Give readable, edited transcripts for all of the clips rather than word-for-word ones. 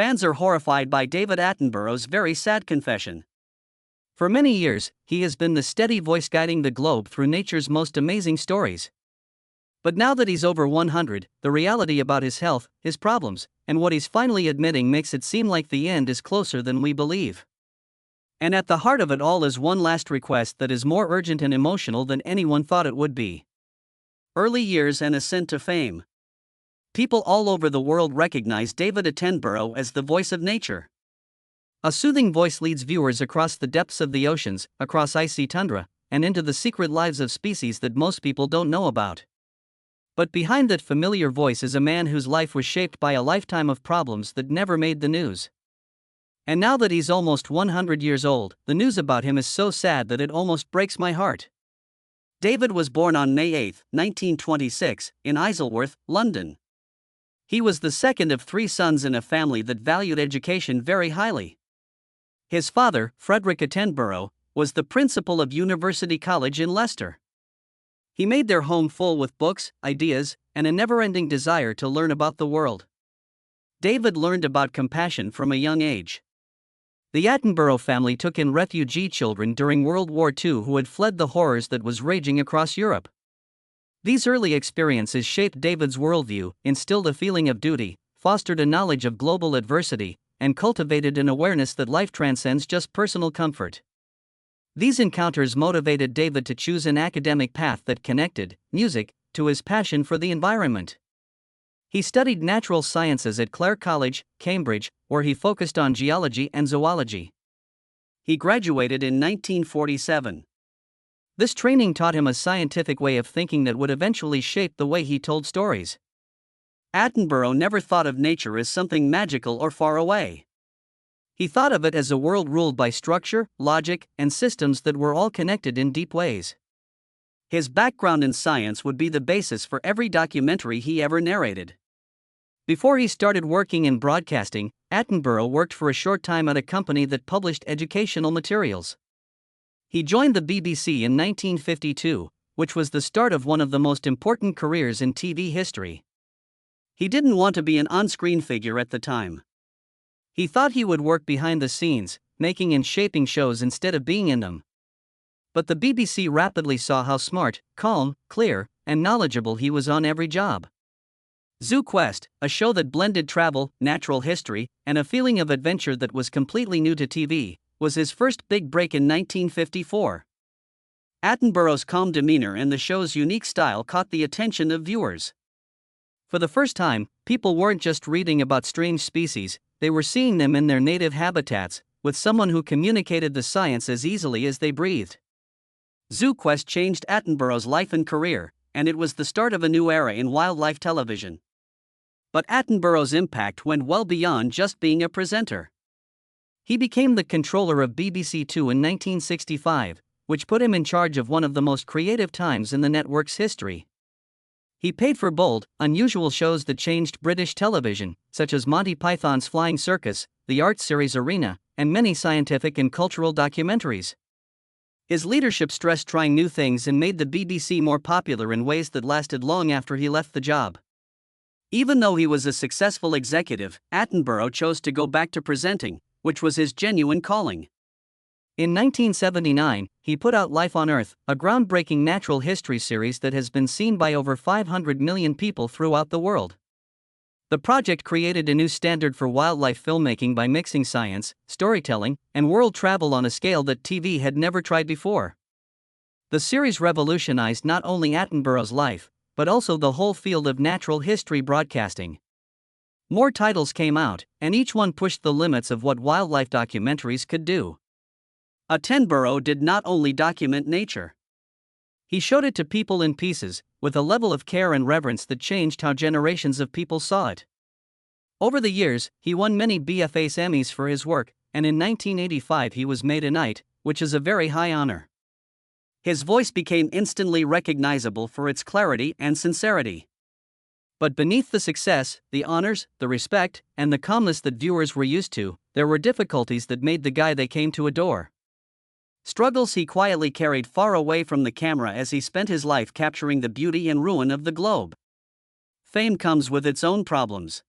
fans are horrified by David Attenborough's very sad confession. For many years, he has been the steady voice guiding the globe through nature's most amazing stories. But now that he's over 100, the reality about his health, his problems, and what he's finally admitting makes it seem like the end is closer than we believe. And at the heart of it all is one last request that is more urgent and emotional than anyone thought it would be. Early years and ascent to fame. People all over the world recognize David Attenborough as the voice of nature. A soothing voice leads viewers across the depths of the oceans, across icy tundra, and into the secret lives of species that most people don't know about. But behind that familiar voice is a man whose life was shaped by a lifetime of problems that never made the news. And now that he's almost 100 years old, the news about him is so sad that it almost breaks my heart. David was born on May 8, 1926, in Isleworth, London. He was the second of 3 sons in a family that valued education very highly. His father, Frederick Attenborough, was the principal of University College in Leicester. He made their home full with books, ideas, and a never-ending desire to learn about the world. David learned about compassion from a young age. The Attenborough family took in refugee children during World War II who had fled the horrors that was raging across Europe. These early experiences shaped David's worldview, instilled a feeling of duty, fostered a knowledge of global adversity, and cultivated an awareness that life transcends just personal comfort. These encounters motivated David to choose an academic path that connected music to his passion for the environment. He studied natural sciences at Clare College, Cambridge, where he focused on geology and zoology. He graduated in 1947. This training taught him a scientific way of thinking that would eventually shape the way he told stories. Attenborough never thought of nature as something magical or far away. He thought of it as a world ruled by structure, logic, and systems that were all connected in deep ways. His background in science would be the basis for every documentary he ever narrated. Before he started working in broadcasting, Attenborough worked for a short time at a company that published educational materials. He joined the BBC in 1952, which was the start of one of the most important careers in TV history. He didn't want to be an on-screen figure at the time. He thought he would work behind the scenes, making and shaping shows instead of being in them. But the BBC rapidly saw how smart, calm, clear, and knowledgeable he was on every job. Zoo Quest, a show that blended travel, natural history, and a feeling of adventure that was completely new to TV, was his first big break in 1954. Attenborough's calm demeanor and the show's unique style caught the attention of viewers. For the first time, people weren't just reading about strange species, they were seeing them in their native habitats, with someone who communicated the science as easily as they breathed. Zoo Quest changed Attenborough's life and career, and it was the start of a new era in wildlife television. But Attenborough's impact went well beyond just being a presenter. He became the controller of BBC Two in 1965, which put him in charge of one of the most creative times in the network's history. He paid for bold, unusual shows that changed British television, such as Monty Python's Flying Circus, the art series Arena, and many scientific and cultural documentaries. His leadership stressed trying new things and made the BBC more popular in ways that lasted long after he left the job. Even though he was a successful executive, Attenborough chose to go back to presenting, which was his genuine calling. In 1979, he put out Life on Earth, a groundbreaking natural history series that has been seen by over 500 million people throughout the world. The project created a new standard for wildlife filmmaking by mixing science, storytelling, and world travel on a scale that TV had never tried before. The series revolutionized not only Attenborough's life, but also the whole field of natural history broadcasting. More titles came out, and each one pushed the limits of what wildlife documentaries could do. Attenborough did not only document nature. He showed it to people in pieces, with a level of care and reverence that changed how generations of people saw it. Over the years, he won many BAFTA Emmys for his work, and in 1985 he was made a Knight, which is a very high honor. His voice became instantly recognizable for its clarity and sincerity. But beneath the success, the honors, the respect, and the calmness that viewers were used to, there were difficulties that made the guy they came to adore. Struggles he quietly carried far away from the camera as he spent his life capturing the beauty and ruin of the globe. Fame comes with its own problems.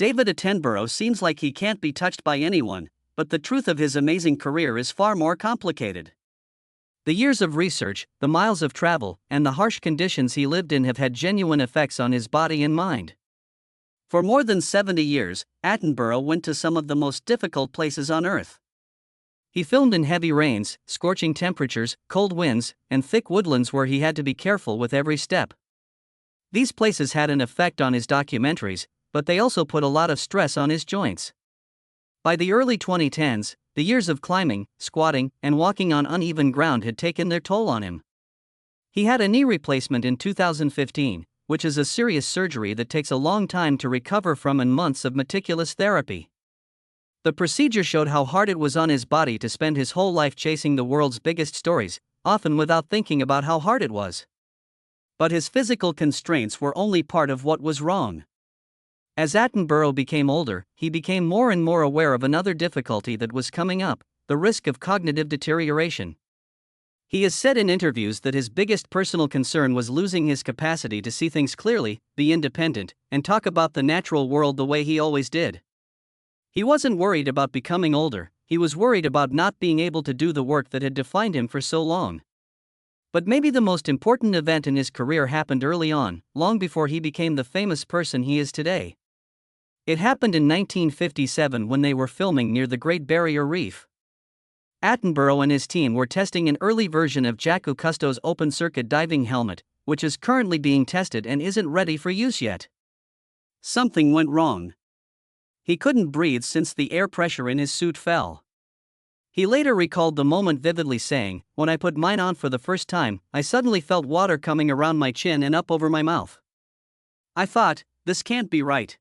David Attenborough seems like he can't be touched by anyone, but the truth of his amazing career is far more complicated. The years of research, the miles of travel, and the harsh conditions he lived in have had genuine effects on his body and mind. For more than 70 years, Attenborough went to some of the most difficult places on Earth. He filmed in heavy rains, scorching temperatures, cold winds, and thick woodlands where he had to be careful with every step. These places had an effect on his documentaries, but they also put a lot of stress on his joints. By the early 2010s, the years of climbing, squatting, and walking on uneven ground had taken their toll on him. He had a knee replacement in 2015, which is a serious surgery that takes a long time to recover from and months of meticulous therapy. The procedure showed how hard it was on his body to spend his whole life chasing the world's biggest stories, often without thinking about how hard it was. But his physical constraints were only part of what was wrong. As Attenborough became older, he became more and more aware of another difficulty that was coming up: the risk of cognitive deterioration. He has said in interviews that his biggest personal concern was losing his capacity to see things clearly, be independent, and talk about the natural world the way he always did. He wasn't worried about becoming older, he was worried about not being able to do the work that had defined him for so long. But maybe the most important event in his career happened early on, long before he became the famous person he is today. It happened in 1957 when they were filming near the Great Barrier Reef. Attenborough and his team were testing an early version of Jacques Cousteau's open-circuit diving helmet, which is currently being tested and isn't ready for use yet. Something went wrong. He couldn't breathe since the air pressure in his suit fell. He later recalled the moment vividly, saying, "When I put mine on for the first time, I suddenly felt water coming around my chin and up over my mouth. I thought, this can't be right.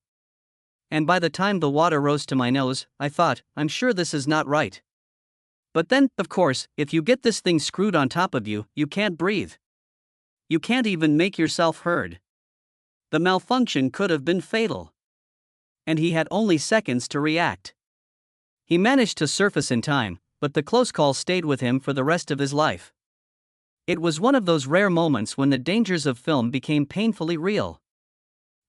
And by the time the water rose to my nose, I thought, I'm sure this is not right. But then, of course, if you get this thing screwed on top of you, you can't breathe. You can't even make yourself heard. The malfunction could have been fatal. And he had only seconds to react. He managed to surface in time, but the close call stayed with him for the rest of his life. It was one of those rare moments when the dangers of film became painfully real.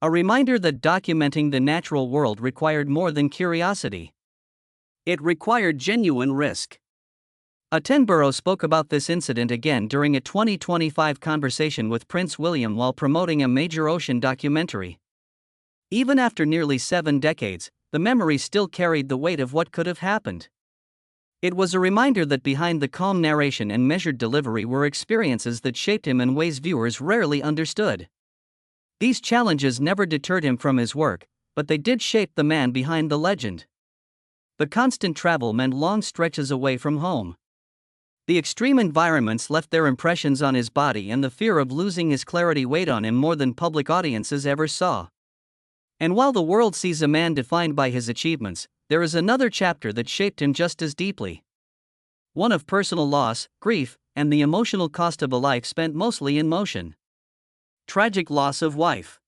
A reminder that documenting the natural world required more than curiosity. It required genuine risk. Attenborough spoke about this incident again during a 2025 conversation with Prince William while promoting a major ocean documentary. Even after nearly 7 decades, the memory still carried the weight of what could have happened. It was a reminder that behind the calm narration and measured delivery were experiences that shaped him in ways viewers rarely understood. These challenges never deterred him from his work, but they did shape the man behind the legend. The constant travel meant long stretches away from home. The extreme environments left their impressions on his body, and the fear of losing his clarity weighed on him more than public audiences ever saw. And while the world sees a man defined by his achievements, there is another chapter that shaped him just as deeply. One of personal loss, grief, and the emotional cost of a life spent mostly in motion. Tragic loss of wife.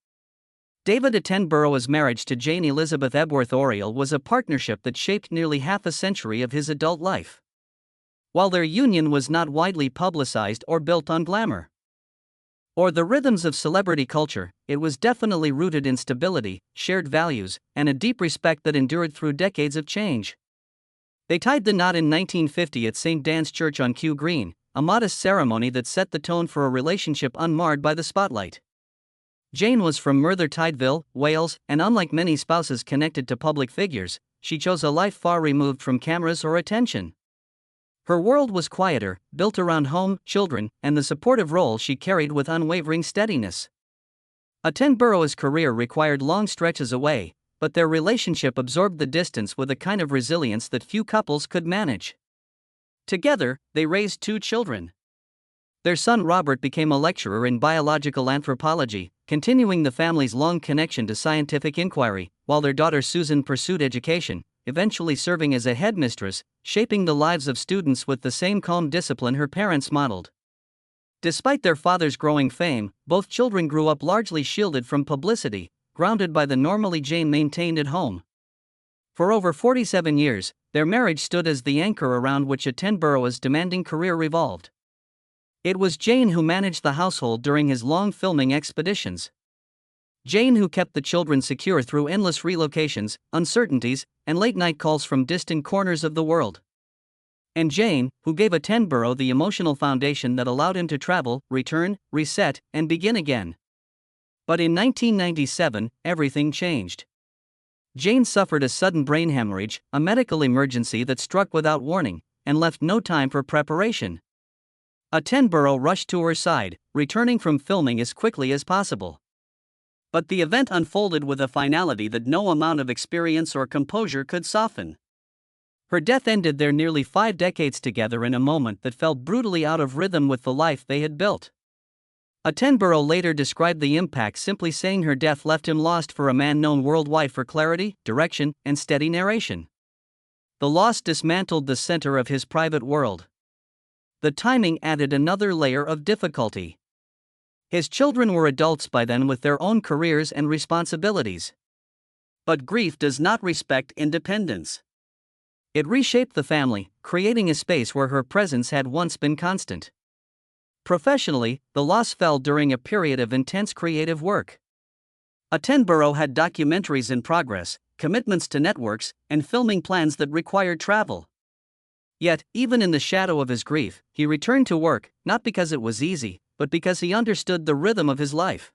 David Attenborough's marriage to Jane Elizabeth Ebworth Oriel was a partnership that shaped nearly half a century of his adult life. While their union was not widely publicized or built on glamour or the rhythms of celebrity culture, it was definitely rooted in stability, shared values, and a deep respect that endured through decades of change. They tied the knot in 1950 at St. Dan's Church on Kew Green, a modest ceremony that set the tone for a relationship unmarred by the spotlight. Jane was from Merthyr Tydfil, Wales, and unlike many spouses connected to public figures, she chose a life far removed from cameras or attention. Her world was quieter, built around home, children, and the supportive role she carried with unwavering steadiness. Attenborough's career required long stretches away, but their relationship absorbed the distance with a kind of resilience that few couples could manage. Together, they raised 2 children. Their son Robert became a lecturer in biological anthropology, continuing the family's long connection to scientific inquiry, while their daughter Susan pursued education, eventually serving as a headmistress, shaping the lives of students with the same calm discipline her parents modeled. Despite their father's growing fame, both children grew up largely shielded from publicity, grounded by the normality Jane maintained at home. For over 47 years, their marriage stood as the anchor around which Attenborough's demanding career revolved. It was Jane who managed the household during his long filming expeditions. Jane, who kept the children secure through endless relocations, uncertainties, and late-night calls from distant corners of the world. And Jane, who gave Attenborough the emotional foundation that allowed him to travel, return, reset, and begin again. But in 1997, everything changed. Jane suffered a sudden brain hemorrhage, a medical emergency that struck without warning, and left no time for preparation. Attenborough rushed to her side, returning from filming as quickly as possible. But the event unfolded with a finality that no amount of experience or composure could soften. Her death ended their nearly 5 decades together in a moment that felt brutally out of rhythm with the life they had built. Attenborough later described the impact, simply saying her death left him lost for a man known worldwide for clarity, direction, and steady narration. The loss dismantled the center of his private world. The timing added another layer of difficulty. His children were adults by then with their own careers and responsibilities. But grief does not respect independence. It reshaped the family, creating a space where her presence had once been constant. Professionally, the loss fell during a period of intense creative work. Attenborough had documentaries in progress, commitments to networks, and filming plans that required travel. Yet, even in the shadow of his grief, he returned to work, not because it was easy, but because he understood the rhythm of his life.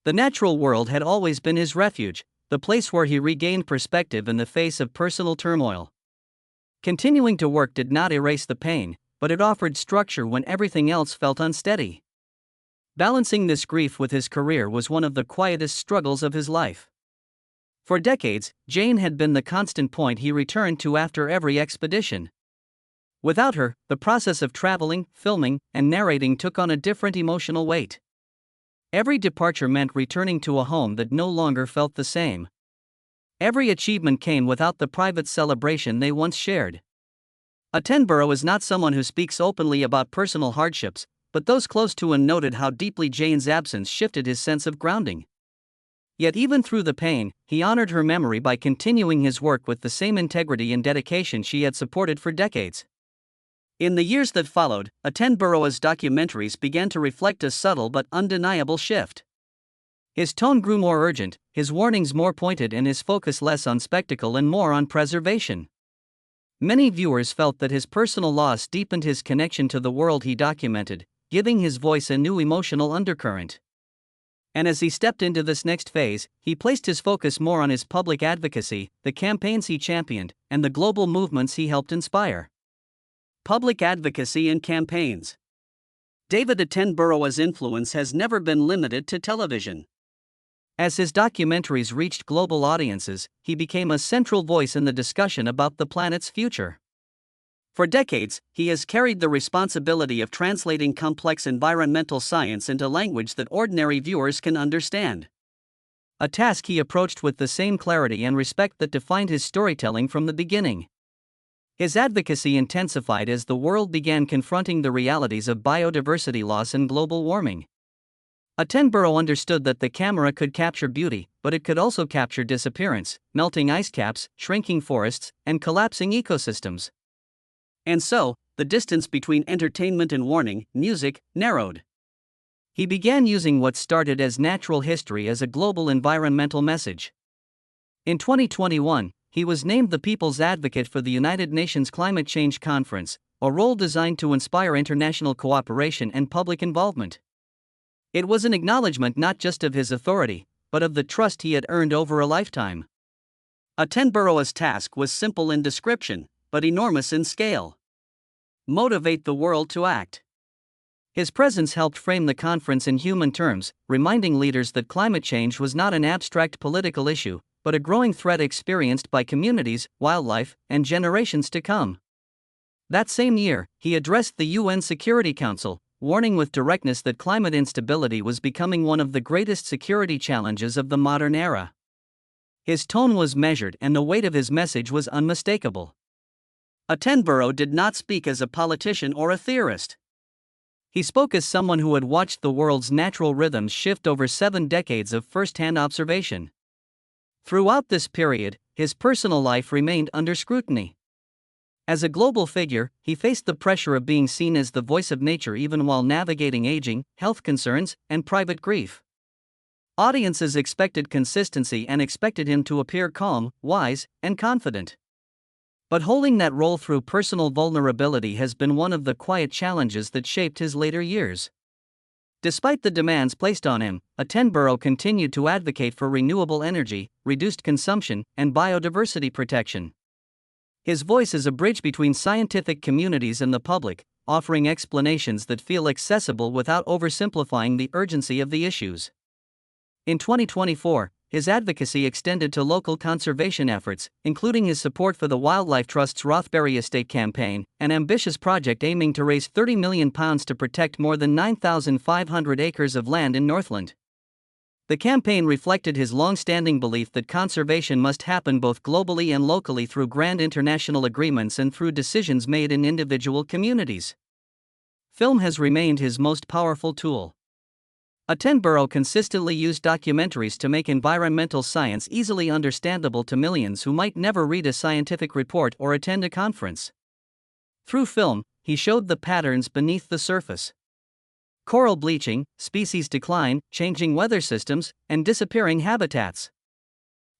The natural world had always been his refuge, the place where he regained perspective in the face of personal turmoil. Continuing to work did not erase the pain, but it offered structure when everything else felt unsteady. Balancing this grief with his career was one of the quietest struggles of his life. For decades, Jane had been the constant point he returned to after every expedition. Without her, the process of traveling, filming, and narrating took on a different emotional weight. Every departure meant returning to a home that no longer felt the same. Every achievement came without the private celebration they once shared. Attenborough is not someone who speaks openly about personal hardships, but those close to him noted how deeply Jane's absence shifted his sense of grounding. Yet even through the pain, he honored her memory by continuing his work with the same integrity and dedication she had supported for decades. In the years that followed, Attenborough's documentaries began to reflect a subtle but undeniable shift. His tone grew more urgent, his warnings more pointed, and his focus less on spectacle and more on preservation. Many viewers felt that his personal loss deepened his connection to the world he documented, giving his voice a new emotional undercurrent. And as he stepped into this next phase, he placed his focus more on his public advocacy, the campaigns he championed, and the global movements he helped inspire. Public advocacy and campaigns. David Attenborough's influence has never been limited to television. As his documentaries reached global audiences, he became a central voice in the discussion about the planet's future. For decades, he has carried the responsibility of translating complex environmental science into language that ordinary viewers can understand. A task he approached with the same clarity and respect that defined his storytelling from the beginning. His advocacy intensified as the world began confronting the realities of biodiversity loss and global warming. Attenborough understood that the camera could capture beauty, but it could also capture disappearance, melting ice caps, shrinking forests, and collapsing ecosystems. And so, the distance between entertainment and warning, music, narrowed. He began using what started as natural history as a global environmental message. In 2021, he was named the People's Advocate for the United Nations Climate Change Conference, a role designed to inspire international cooperation and public involvement. It was an acknowledgement not just of his authority, but of the trust he had earned over a lifetime. Attenborough's task was simple in description, but enormous in scale. Motivate the world to act. His presence helped frame the conference in human terms, reminding leaders that climate change was not an abstract political issue, but a growing threat experienced by communities, wildlife, and generations to come. That same year, he addressed the UN Security Council, warning with directness that climate instability was becoming one of the greatest security challenges of the modern era. His tone was measured and the weight of his message was unmistakable. Attenborough did not speak as a politician or a theorist. He spoke as someone who had watched the world's natural rhythms shift over 7 decades of first-hand observation. Throughout this period, his personal life remained under scrutiny. As a global figure, he faced the pressure of being seen as the voice of nature even while navigating aging, health concerns, and private grief. Audiences expected consistency and expected him to appear calm, wise, and confident. But holding that role through personal vulnerability has been one of the quiet challenges that shaped his later years. Despite the demands placed on him, Attenborough continued to advocate for renewable energy, reduced consumption, and biodiversity protection. His voice is a bridge between scientific communities and the public, offering explanations that feel accessible without oversimplifying the urgency of the issues. In 2024, his advocacy extended to local conservation efforts, including his support for the Wildlife Trust's Rothbury Estate campaign, an ambitious project aiming to raise £30 million to protect more than 9,500 acres of land in Northland. The campaign reflected his long-standing belief that conservation must happen both globally and locally through grand international agreements and through decisions made in individual communities. Film has remained his most powerful tool. Attenborough consistently used documentaries to make environmental science easily understandable to millions who might never read a scientific report or attend a conference. Through film, he showed the patterns beneath the surface: coral bleaching, species decline, changing weather systems, and disappearing habitats.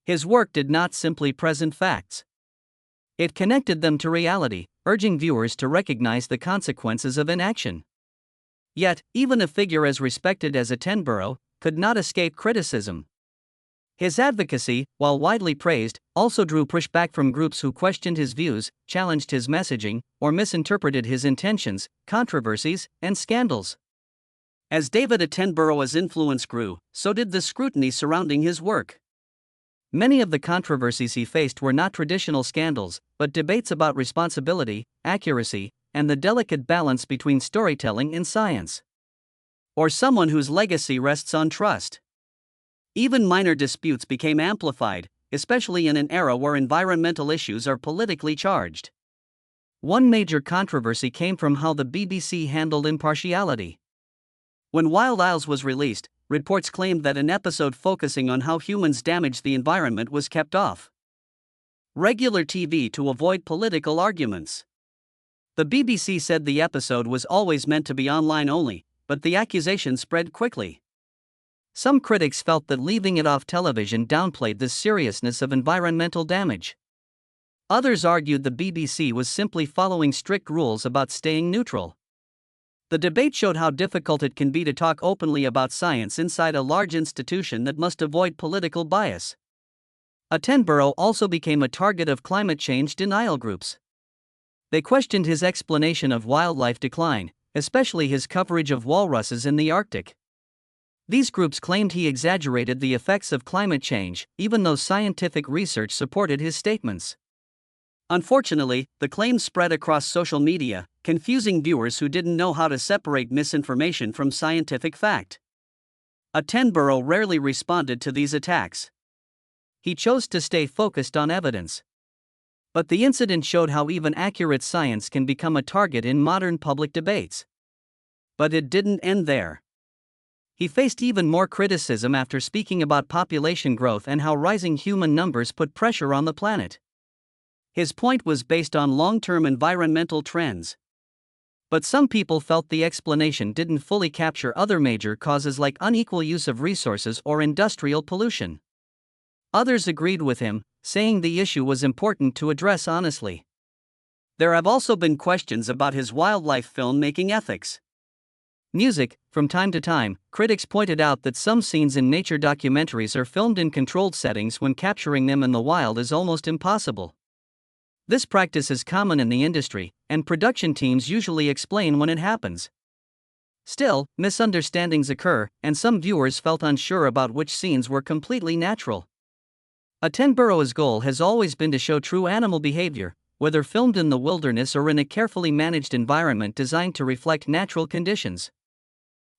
His work did not simply present facts. It connected them to reality, urging viewers to recognize the consequences of inaction. Yet, even a figure as respected as Attenborough could not escape criticism. His advocacy, while widely praised, also drew pushback from groups who questioned his views, challenged his messaging, or misinterpreted his intentions. Controversies and scandals. As David Attenborough's influence grew, so did the scrutiny surrounding his work. Many of the controversies he faced were not traditional scandals, but debates about responsibility, accuracy, and the delicate balance between storytelling and science. Or someone whose legacy rests on trust. Even minor disputes became amplified, especially in an era where environmental issues are politically charged. One major controversy came from how the BBC handled impartiality. When Wild Isles was released, reports claimed that an episode focusing on how humans damage the environment was kept off regular TV to avoid political arguments. The BBC said the episode was always meant to be online only, but the accusation spread quickly. Some critics felt that leaving it off television downplayed the seriousness of environmental damage. Others argued the BBC was simply following strict rules about staying neutral. The debate showed how difficult it can be to talk openly about science inside a large institution that must avoid political bias. Attenborough also became a target of climate change denial groups. They questioned his explanation of wildlife decline, especially his coverage of walruses in the Arctic. These groups claimed he exaggerated the effects of climate change, even though scientific research supported his statements. Unfortunately, the claims spread across social media, confusing viewers who didn't know how to separate misinformation from scientific fact. Attenborough rarely responded to these attacks. He chose to stay focused on evidence. But the incident showed how even accurate science can become a target in modern public debates. But it didn't end there. He faced even more criticism after speaking about population growth and how rising human numbers put pressure on the planet. His point was based on long-term environmental trends. But some people felt the explanation didn't fully capture other major causes like unequal use of resources or industrial pollution. Others agreed with him, saying the issue was important to address honestly. There have also been questions about his wildlife filmmaking ethics. Music. From time to time, critics pointed out that some scenes in nature documentaries are filmed in controlled settings when capturing them in the wild is almost impossible. This practice is common in the industry, and production teams usually explain when it happens. Still, misunderstandings occur, and some viewers felt unsure about which scenes were completely natural. Attenborough's goal has always been to show true animal behavior, whether filmed in the wilderness or in a carefully managed environment designed to reflect natural conditions.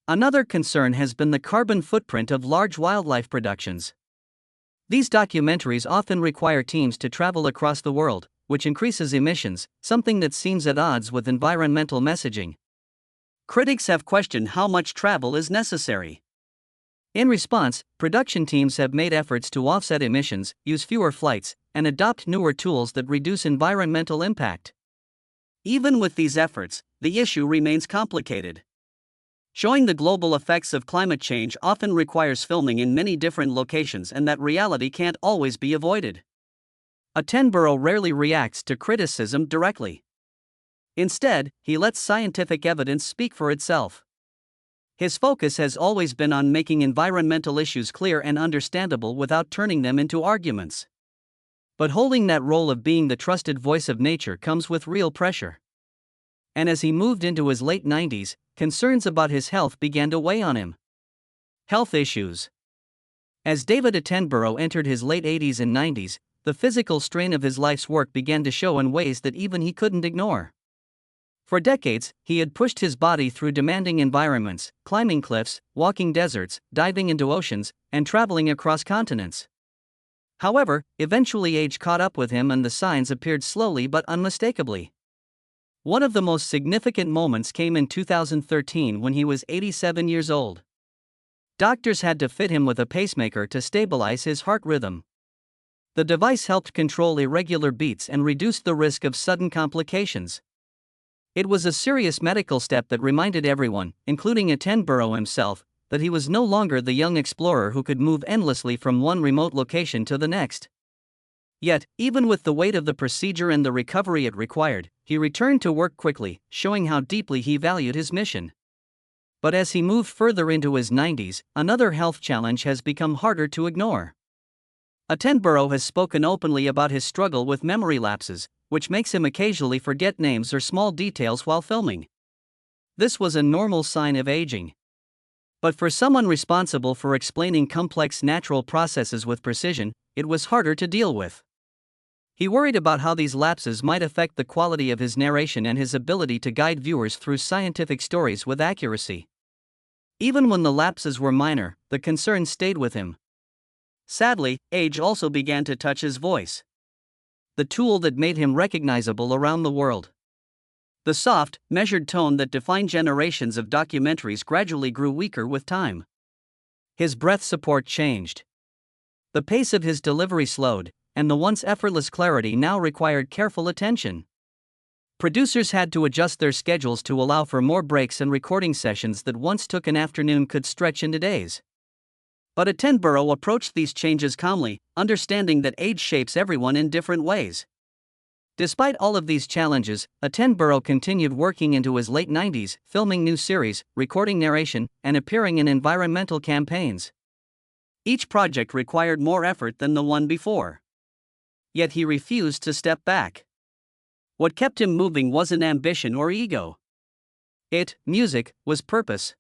Another concern has been the carbon footprint of large wildlife productions. These documentaries often require teams to travel across the world, which increases emissions, something that seems at odds with environmental messaging. Critics have questioned how much travel is necessary. In response, production teams have made efforts to offset emissions, use fewer flights, and adopt newer tools that reduce environmental impact. Even with these efforts, the issue remains complicated. showing the global effects of climate change often requires filming in many different locations and that reality can't always be avoided. Attenborough rarely reacts to criticism directly. Instead, he lets scientific evidence speak for itself. His focus has always been on making environmental issues clear and understandable without turning them into arguments. But holding that role of being the trusted voice of nature comes with real pressure. And as he moved into his late 90s, concerns about his health began to weigh on him. Health issues. As David Attenborough entered his late 80s and 90s, the physical strain of his life's work began to show in ways that even he couldn't ignore. For decades, he had pushed his body through demanding environments, climbing cliffs, walking deserts, diving into oceans, and traveling across continents. However, eventually age caught up with him and the signs appeared slowly but unmistakably. One of the most significant moments came in 2013 when he was 87 years old. Doctors had to fit him with a pacemaker to stabilize his heart rhythm. The device helped control irregular beats and reduced the risk of sudden complications. It was a serious medical step that reminded everyone, including Attenborough himself, that he was no longer the young explorer who could move endlessly from one remote location to the next. Yet, even with the weight of the procedure and the recovery it required, he returned to work quickly, showing how deeply he valued his mission. But as he moved further into his 90s, another health challenge has become harder to ignore. Attenborough has spoken openly about his struggle with memory lapses, which makes him occasionally forget names or small details while filming. This was a normal sign of aging. But for someone responsible for explaining complex natural processes with precision, it was harder to deal with. He worried about how these lapses might affect the quality of his narration and his ability to guide viewers through scientific stories with accuracy. Even when the lapses were minor, the concern stayed with him. Sadly, age also began to touch his voice. The tool that made him recognizable around the world. The soft, measured tone that defined generations of documentaries gradually grew weaker with time. His breath support changed. The pace of his delivery slowed, and the once effortless clarity now required careful attention. Producers had to adjust their schedules to allow for more breaks, and recording sessions that once took an afternoon could stretch into days. But Attenborough approached these changes calmly, understanding that age shapes everyone in different ways. Despite all of these challenges, Attenborough continued working into his late 90s, filming new series, recording narration, and appearing in environmental campaigns. Each project required more effort than the one before. Yet he refused to step back. What kept him moving wasn't ambition or ego. Music, was purpose.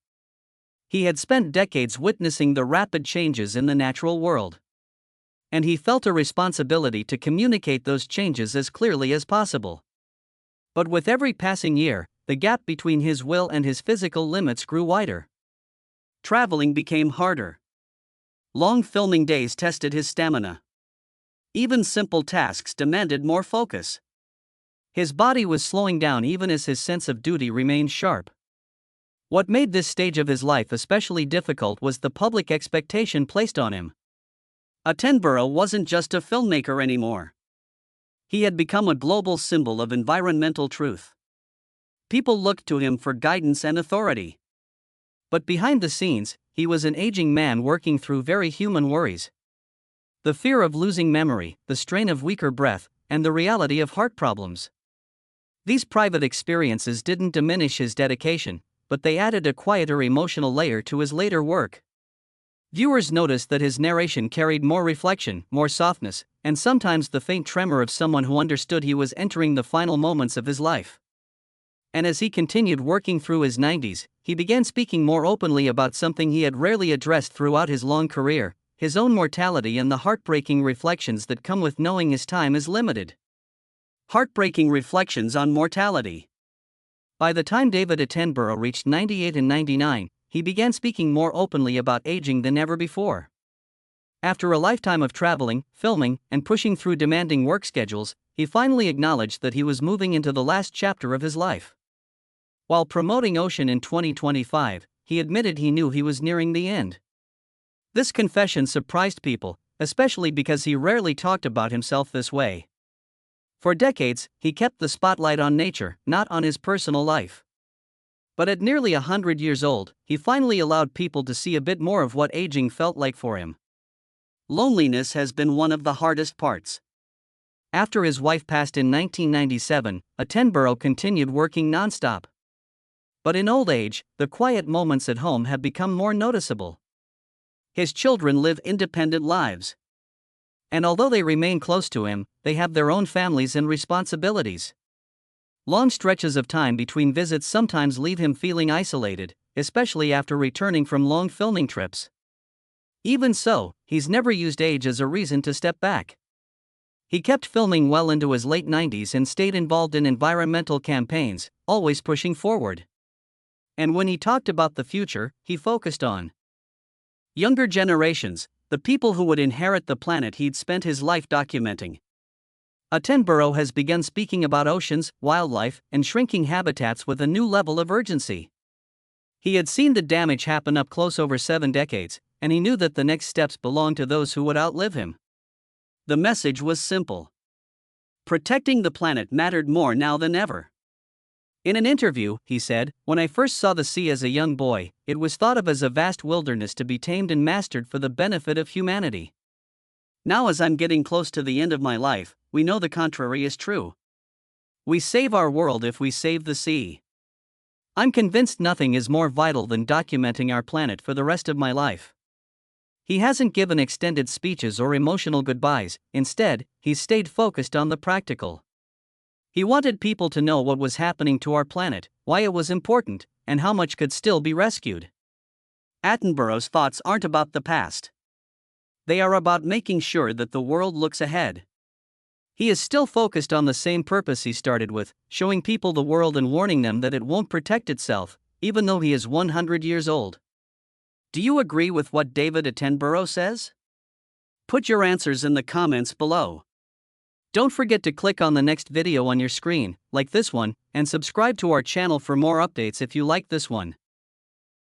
He had spent decades witnessing the rapid changes in the natural world. And he felt a responsibility to communicate those changes as clearly as possible. But with every passing year, the gap between his will and his physical limits grew wider. Traveling became harder. Long filming days tested his stamina. Even simple tasks demanded more focus. His body was slowing down even as his sense of duty remained sharp. What made this stage of his life especially difficult was the public expectation placed on him. Attenborough wasn't just a filmmaker anymore. He had become a global symbol of environmental truth. People looked to him for guidance and authority. But behind the scenes, he was an aging man working through very human worries. The fear of losing memory, the strain of weaker breath, and the reality of heart problems. These private experiences didn't diminish his dedication, but they added a quieter emotional layer to his later work. Viewers noticed that his narration carried more reflection, more softness, and sometimes the faint tremor of someone who understood he was entering the final moments of his life. And as he continued working through his 90s, he began speaking more openly about something he had rarely addressed throughout his long career: his own mortality and the heartbreaking reflections that come with knowing his time is limited. Heartbreaking reflections on mortality. By the time David Attenborough reached 98 and 99, he began speaking more openly about aging than ever before. After a lifetime of traveling, filming, and pushing through demanding work schedules, he finally acknowledged that he was moving into the last chapter of his life. While promoting Ocean in 2025, he admitted he knew he was nearing the end. This confession surprised people, especially because he rarely talked about himself this way. For decades, he kept the spotlight on nature, not on his personal life. But at nearly 100 years old, he finally allowed people to see a bit more of what aging felt like for him. Loneliness has been one of the hardest parts. After his wife passed in 1997, Attenborough continued working nonstop. But in old age, the quiet moments at home have become more noticeable. His children live independent lives. And although they remain close to him, they have their own families and responsibilities. Long stretches of time between visits sometimes leave him feeling isolated, especially after returning from long filming trips. Even so, he's never used age as a reason to step back. He kept filming well into his late 90s and stayed involved in environmental campaigns, always pushing forward. And when he talked about the future, he focused on younger generations, the people who would inherit the planet he'd spent his life documenting. Attenborough has begun speaking about oceans, wildlife, and shrinking habitats with a new level of urgency. He had seen the damage happen up close over 7 decades, and he knew that the next steps belonged to those who would outlive him. The message was simple. Protecting the planet mattered more now than ever. In an interview, he said, "When I first saw the sea as a young boy, it was thought of as a vast wilderness to be tamed and mastered for the benefit of humanity. Now, as I'm getting close to the end of my life, we know the contrary is true. We save our world if we save the sea. I'm convinced nothing is more vital than documenting our planet for the rest of my life." He hasn't given extended speeches or emotional goodbyes, instead, he's stayed focused on the practical. He wanted people to know what was happening to our planet, why it was important, and how much could still be rescued. Attenborough's thoughts aren't about the past. They are about making sure that the world looks ahead. He is still focused on the same purpose he started with, showing people the world and warning them that it won't protect itself, even though he is 100 years old. Do you agree with what David Attenborough says? Put your answers in the comments below. Don't forget to click on the next video on your screen, like this one, and subscribe to our channel for more updates if you like this one.